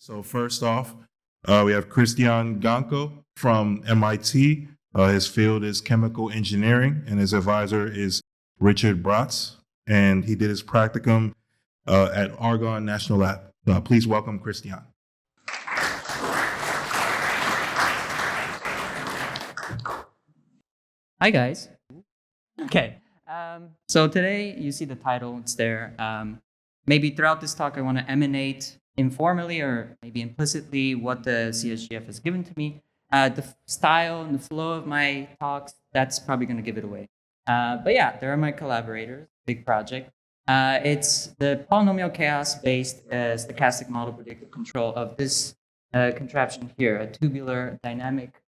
So first off, we have Krystian Ganko from MIT. His field is chemical engineering, and his advisor is Richard Bratz, and he did his practicum at Argonne National Lab. Please welcome Krystian. Hi, guys. Okay. So today, you see the title, it's there. Maybe throughout this talk, I want to emanate informally or maybe implicitly what the CSGF has given to me. The style and the flow of my talks, that's probably going to give it away. But yeah, there are my collaborators, big project. It's the polynomial chaos-based stochastic model predictive control of this contraption here, a tubular dynamic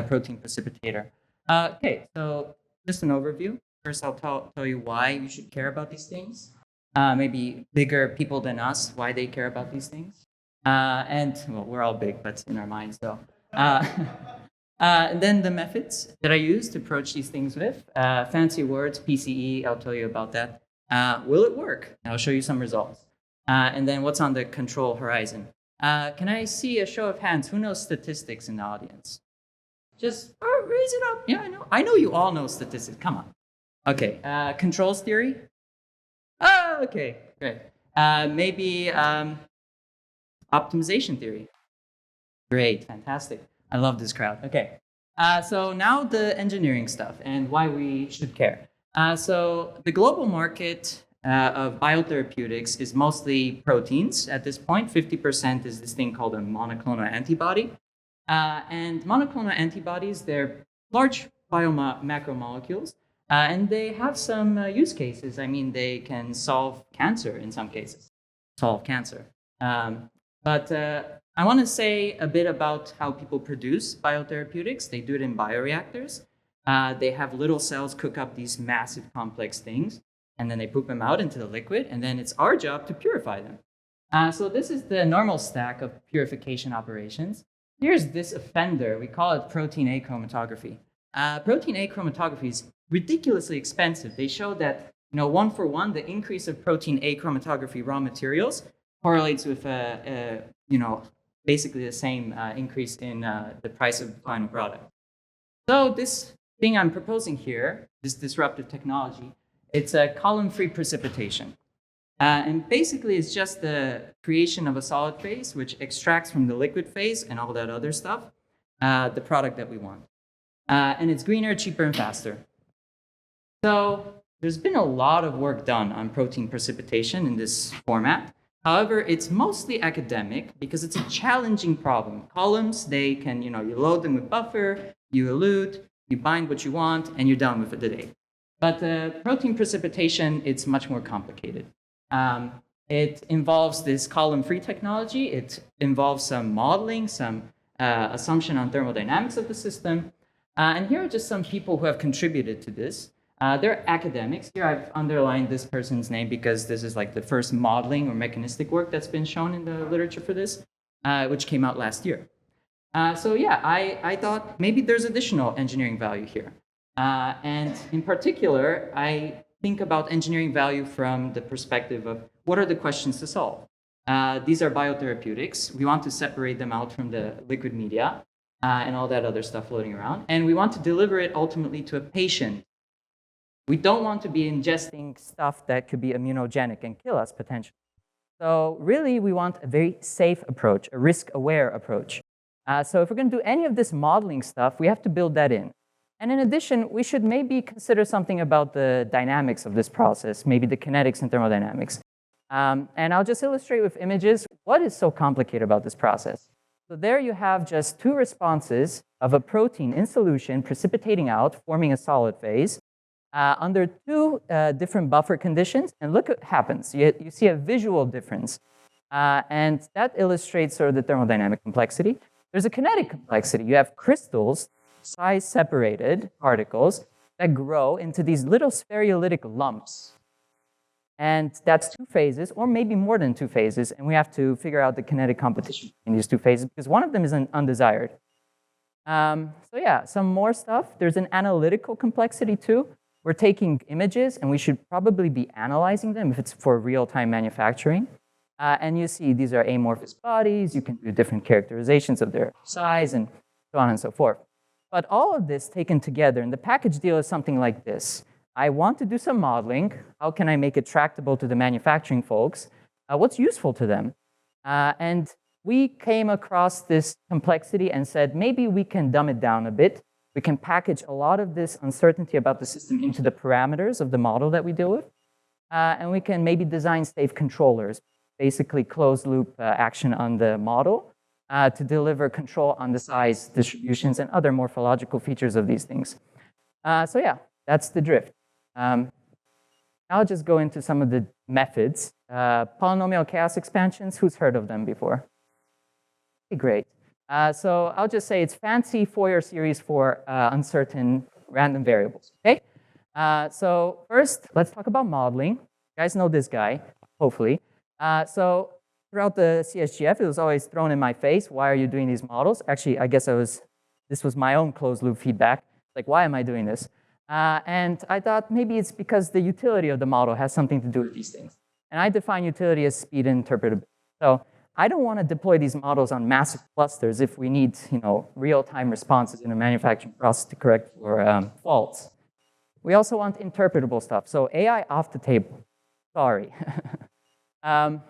protein precipitator. Okay, so just an overview. First, I'll tell you why you should care about these things. Maybe bigger people than us, why they care about these things. And, well, we're all big, but in our minds, though. And then the methods that I use to approach these things with. Fancy words, PCE, I'll tell you about that. Will it work? I'll show you some results. And then what's on the control horizon? Can I see a show of hands? Who knows statistics in the audience? Just raise it up. Yeah, I know. I know you all know statistics. Come on. Okay. Controls theory? Oh, okay. Great. Maybe optimization theory. Great. Fantastic. I love this crowd. Okay. So now the engineering stuff and why we should care. So the global market of biotherapeutics is mostly proteins at this point. 50% is this thing called a monoclonal antibody. And monoclonal antibodies, they're large macromolecules, and they have some use cases. I mean, they can solve cancer in some cases, solve cancer. But I want to say a bit about how people produce biotherapeutics. They do it in bioreactors. They have little cells cook up these massive complex things, and then they poop them out into the liquid, and then it's our job to purify them. So this is the normal stack of purification operations. Here's this offender. We call it protein A chromatography. Protein A chromatography is ridiculously expensive. They show that, 1 for 1, the increase of protein A chromatography raw materials correlates with, basically the same increase in the price of the final product. So this thing I'm proposing here, this disruptive technology, it's a column-free precipitation. And basically, it's just the creation of a solid phase, which extracts from the liquid phase and all that other stuff, the product that we want. And it's greener, cheaper, and faster. So there's been a lot of work done on protein precipitation in this format. However, it's mostly academic because it's a challenging problem. Columns, they can, you load them with buffer, you elute, you bind what you want, and you're done with the day. But protein precipitation, it's much more complicated. It involves this column-free technology. It involves some modeling, some assumption on thermodynamics of the system. And here are just some people who have contributed to this. They're academics. Here I've underlined this person's name because this is like the first modeling or mechanistic work that's been shown in the literature for this, which came out last year. So yeah, I thought maybe there's additional engineering value here. And in particular, I think about engineering value from the perspective of what are the questions to solve. These are biotherapeutics. We want to separate them out from the liquid media and all that other stuff floating around. And we want to deliver it ultimately to a patient. We don't want to be ingesting stuff that could be immunogenic and kill us potentially. So really, we want a very safe approach, a risk-aware approach. So if we're going to do any of this modeling stuff, we have to build that in. And in addition, we should maybe consider something about the dynamics of this process, maybe the kinetics and thermodynamics. And I'll just illustrate with images what is so complicated about this process. So there you have just two responses of a protein in solution precipitating out, forming a solid phase under two different buffer conditions. And look what happens. You see a visual difference. And that illustrates sort of the thermodynamic complexity. There's a kinetic complexity. You have crystals, size-separated particles that grow into these little spherulitic lumps. And that's two phases, or maybe more than two phases, and we have to figure out the kinetic competition in these two phases because one of them is undesired. So yeah, some more stuff. There's an analytical complexity too. We're taking images, and we should probably be analyzing them if it's for real-time manufacturing. And you see these are amorphous bodies. You can do different characterizations of their size and so on and so forth. But all of this taken together, and the package deal is something like this. I want to do some modeling. How can I make it tractable to the manufacturing folks? What's useful to them? And we came across this complexity and said, maybe we can dumb it down a bit. We can package a lot of this uncertainty about the system into the parameters of the model that we deal with. And we can maybe design safe controllers, basically closed loop action on the model to deliver control on the size distributions and other morphological features of these things. So yeah, that's the drift. I'll just go into some of the methods. Polynomial chaos expansions, who's heard of them before? Okay, great. So I'll just say it's fancy Fourier series for uncertain random variables, okay? So first, let's talk about modeling. You guys know this guy, hopefully. So throughout the CSGF, it was always thrown in my face, why are you doing these models? Actually, I guess this was my own closed loop feedback. Like, why am I doing this? And I thought maybe it's because the utility of the model has something to do with these things. And I define utility as speed and interpretability. So I don't want to deploy these models on massive clusters if we need, real-time responses in a manufacturing process to correct for faults. We also want interpretable stuff. So AI off the table. Sorry. And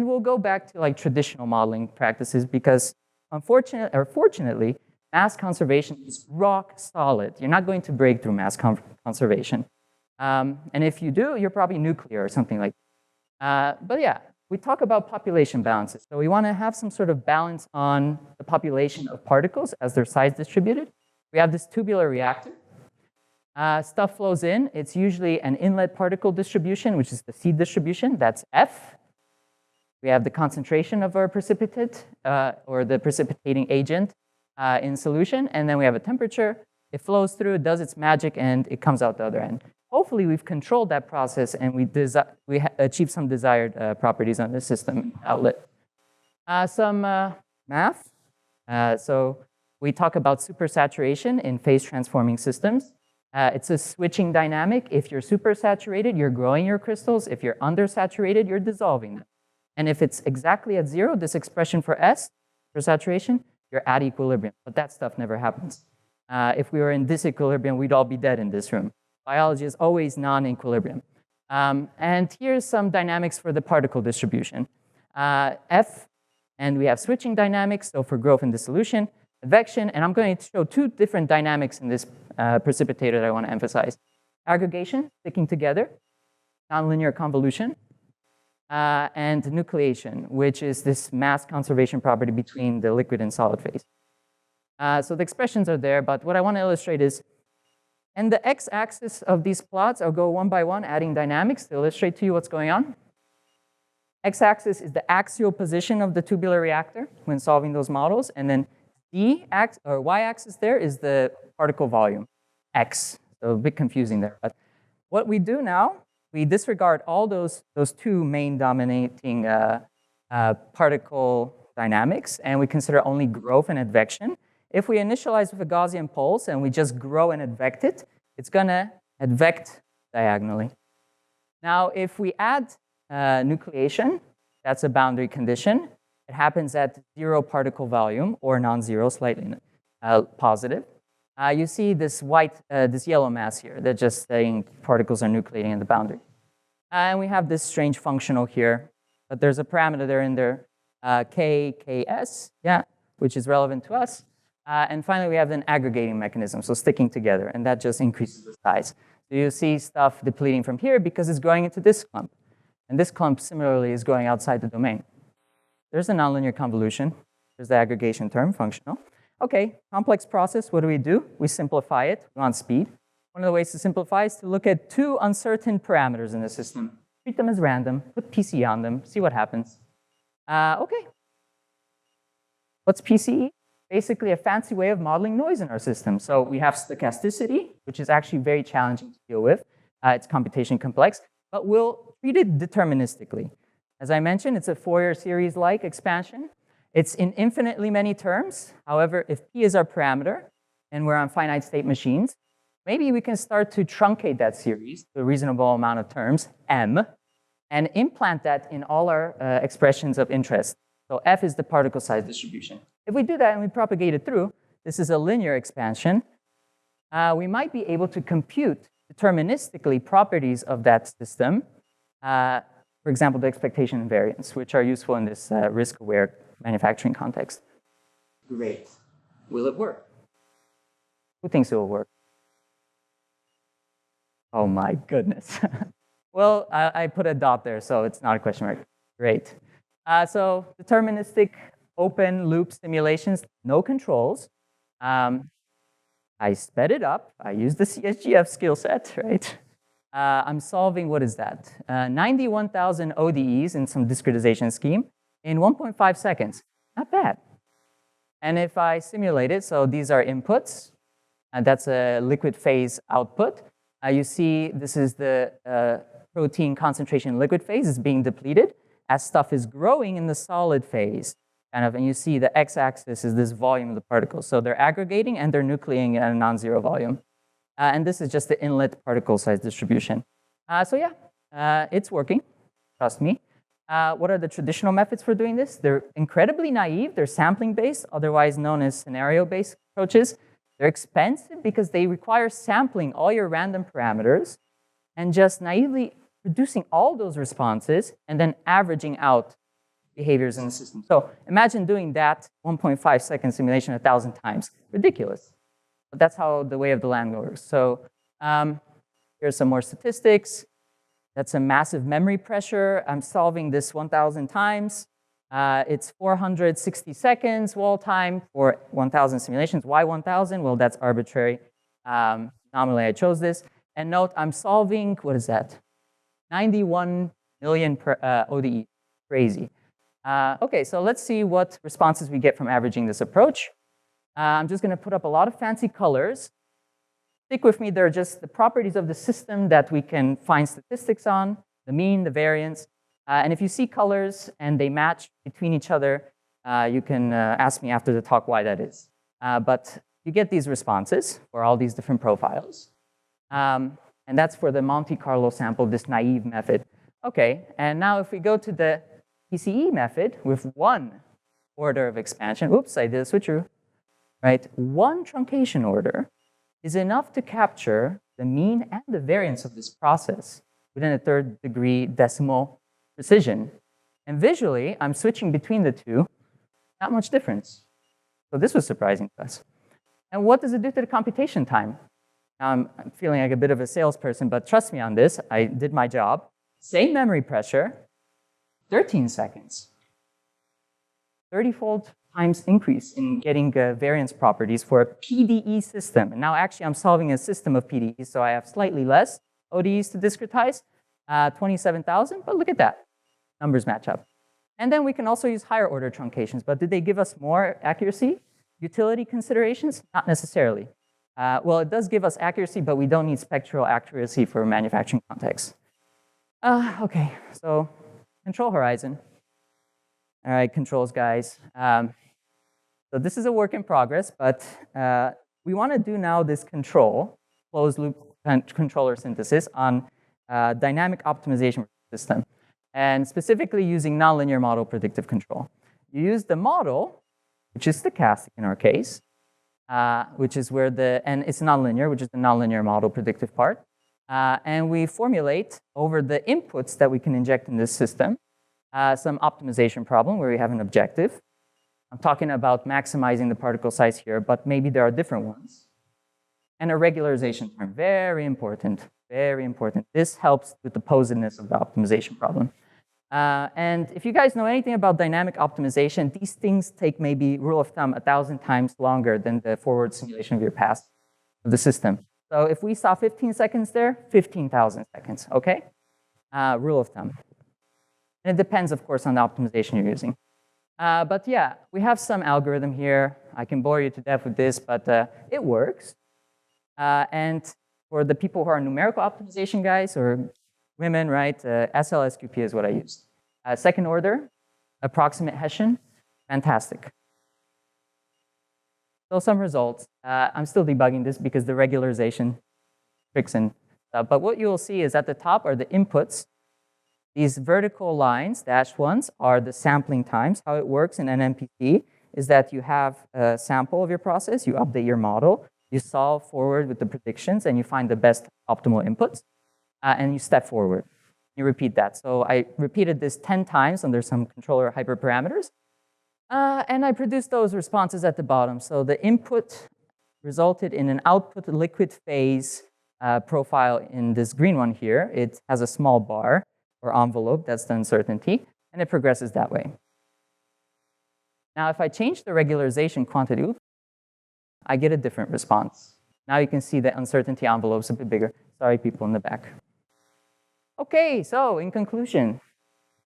we'll go back to like traditional modeling practices because fortunately, mass conservation is rock solid. You're not going to break through mass conservation. And if you do, you're probably nuclear or something like that. But yeah, we talk about population balances. So we want to have some sort of balance on the population of particles as their size distributed. We have this tubular reactor. Stuff flows in. It's usually an inlet particle distribution, which is the seed distribution. That's F. We have the concentration of our precipitate or the precipitating agent in solution. And then we have a temperature. It flows through, it does its magic, and it comes out the other end. Hopefully, we've controlled that process, and we achieve some desired properties on the system outlet. Some math. So we talk about supersaturation in phase-transforming systems. It's a switching dynamic. If you're supersaturated, you're growing your crystals. If you're undersaturated, you're dissolving them. And if it's exactly at 0, this expression for S, for saturation, you're at equilibrium. But that stuff never happens. If we were in disequilibrium, we'd all be dead in this room. Biology is always non-equilibrium. And here's some dynamics for the particle distribution. F, and we have switching dynamics, so for growth and dissolution, advection, and I'm going to show 2 different dynamics in this precipitator that I want to emphasize. Aggregation, sticking together, nonlinear convolution, and nucleation, which is this mass conservation property between the liquid and solid phase. So the expressions are there, but what I want to illustrate is, and the x-axis of these plots, I'll go one by one, adding dynamics to illustrate to you what's going on. X-axis is the axial position of the tubular reactor when solving those models, and then y-axis there is the particle volume, x. So a bit confusing there. But what we do now, we disregard all those 2 main dominating particle dynamics, and we consider only growth and advection. If we initialize with a Gaussian pulse and we just grow and advect it, it's going to advect diagonally. Now, if we add nucleation, that's a boundary condition. It happens at 0 particle volume or non-zero, slightly positive. You see this this yellow mass here that's just saying particles are nucleating in the boundary. And we have this strange functional here, but there's a parameter there in there, ks, which is relevant to us. And finally, we have an aggregating mechanism, so sticking together, and that just increases the size. So you see stuff depleting from here because it's going into this clump. And this clump, similarly, is going outside the domain. There's a nonlinear convolution. There's the aggregation term, functional. OK, complex process, what do? We simplify it. We want speed. One of the ways to simplify is to look at 2 uncertain parameters in the system. Treat them as random, put PCE on them, see what happens. OK. What's PCE? Basically a fancy way of modeling noise in our system. So we have stochasticity, which is actually very challenging to deal with. It's computation complex, but we'll treat it deterministically. As I mentioned, it's a Fourier series-like expansion. It's in infinitely many terms. However, if P is our parameter, and we're on finite state machines, maybe we can start to truncate that series to a reasonable amount of terms, M. and implant that in all our expressions of interest. So f is the particle size distribution. If we do that and we propagate it through, this is a linear expansion, we might be able to compute deterministically properties of that system, for example, the expectation and variance, which are useful in this risk-aware manufacturing context. Great. Will it work? Who thinks it will work? Oh my goodness. Well, I put a dot there, so it's not a question mark. Great. So deterministic open loop simulations, no controls. I sped it up. I used the CSGF skill set, right? I'm solving, what is that? 91,000 ODEs in some discretization scheme in 1.5 seconds. Not bad. And if I simulate it, so these are inputs, and that's a liquid phase output. You see this is the protein concentration in liquid phase is being depleted as stuff is growing in the solid phase. And you see the x-axis is this volume of the particles. So they're aggregating and they're nucleating at a non-zero volume. And this is just the inlet particle size distribution. So yeah, it's working, trust me. What are the traditional methods for doing this? They're incredibly naive. They're sampling-based, otherwise known as scenario-based approaches. They're expensive because they require sampling all your random parameters and just naively producing all those responses and then averaging out behaviors in the system. So imagine doing that 1.5 second simulation 1,000 times. Ridiculous. But that's how the way of the land works. So here's some more statistics. That's a massive memory pressure. I'm solving this 1,000 times. It's 460 seconds wall time for 1,000 simulations. Why 1,000? Well, that's arbitrary. Nominally, I chose this. And note, I'm solving, what is that? 91 million per ODE. Crazy. OK, so let's see what responses we get from averaging this approach. I'm just going to put up a lot of fancy colors. Stick with me. They're just the properties of the system that we can find statistics on, the mean, the variance. And if you see colors and they match between each other, you can ask me after the talk why that is. But you get these responses for all these different profiles. And that's for the Monte Carlo sample, this naive method. OK, and now if we go to the PCE method with one order of expansion, oops, I did a switcheroo, right? One truncation order is enough to capture the mean and the variance of this process within a third-degree decimal precision. And visually, I'm switching between the two, not much difference. So this was surprising to us. And what does it do to the computation time? Now, I'm feeling like a bit of a salesperson, but trust me on this. I did my job. Same memory pressure, 13 seconds. 30-fold times increase in getting variance properties for a PDE system. And now actually I'm solving a system of PDEs, so I have slightly less ODEs to discretize, 27,000, but look at that. Numbers match up. And then we can also use higher order truncations, but did they give us more accuracy? Utility considerations? Not necessarily. Well, it does give us accuracy, but we don't need spectral accuracy for manufacturing context. OK, so control horizon. All right, controls, guys. So this is a work in progress, but we want to do now this control, closed loop controller synthesis on dynamic optimization system, and specifically using nonlinear model predictive control. You use the model, which is stochastic in our case, which is where and it's nonlinear, which is the nonlinear model predictive part. And we formulate over the inputs that we can inject in this system some optimization problem where we have an objective. I'm talking about maximizing the particle size here, but maybe there are different ones. And a regularization term, very important, very important. This helps with the posedness of the optimization problem. And if you guys know anything about dynamic optimization, these things take maybe, rule of thumb, 1,000 times longer than the forward simulation of your past of the system. So if we saw 15 seconds there, 15,000 seconds, OK? Rule of thumb. And it depends, of course, on the optimization you're using. But yeah, we have some algorithm here. I can bore you to death with this, but it works. And for the people who are numerical optimization guys or women, right, SLSQP is what I used. Second order, approximate Hessian, fantastic. So some results. I'm still debugging this because the regularization tricks and stuff. But what you will see is at the top are the inputs. These vertical lines, dashed ones, are the sampling times. How it works in NMPC is that you have a sample of your process, you update your model, you solve forward with the predictions, and you find the best optimal inputs, and you step forward. You repeat that. So I repeated this 10 times under some controller hyperparameters, and I produced those responses at the bottom. So the input resulted in an output liquid phase profile in this green one here. It has a small bar or envelope, that's the uncertainty, and it progresses that way. Now, if I change the regularization quantity, I get a different response. Now you can see the uncertainty envelope's a bit bigger. Sorry, people in the back. Okay, so in conclusion,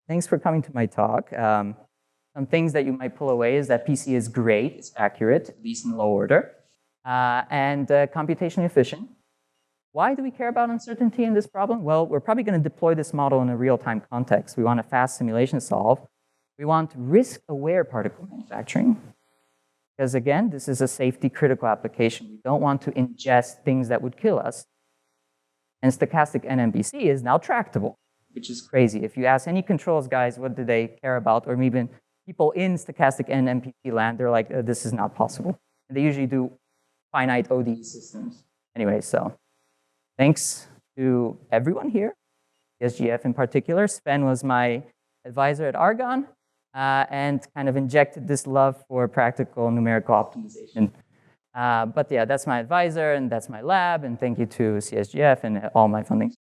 thanks for coming to my talk. Some things that you might pull away is that PC is great, it's accurate, at least in low order, and computationally efficient. Why do we care about uncertainty in this problem? Well, we're probably going to deploy this model in a real-time context. We want a fast simulation solve. We want risk-aware particle manufacturing. Because again, this is a safety-critical application. We don't want to ingest things that would kill us. And stochastic NMBC is now tractable, which is crazy. If you ask any controls guys, what do they care about? Or even people in stochastic NMPC land, they're like, this is not possible. And they usually do finite ODE systems. Anyway, so thanks to everyone here, CSGF in particular. Sven was my advisor at Argonne and kind of injected this love for practical numerical optimization. But yeah, that's my advisor and that's my lab, and thank you to CSGF and all my funding.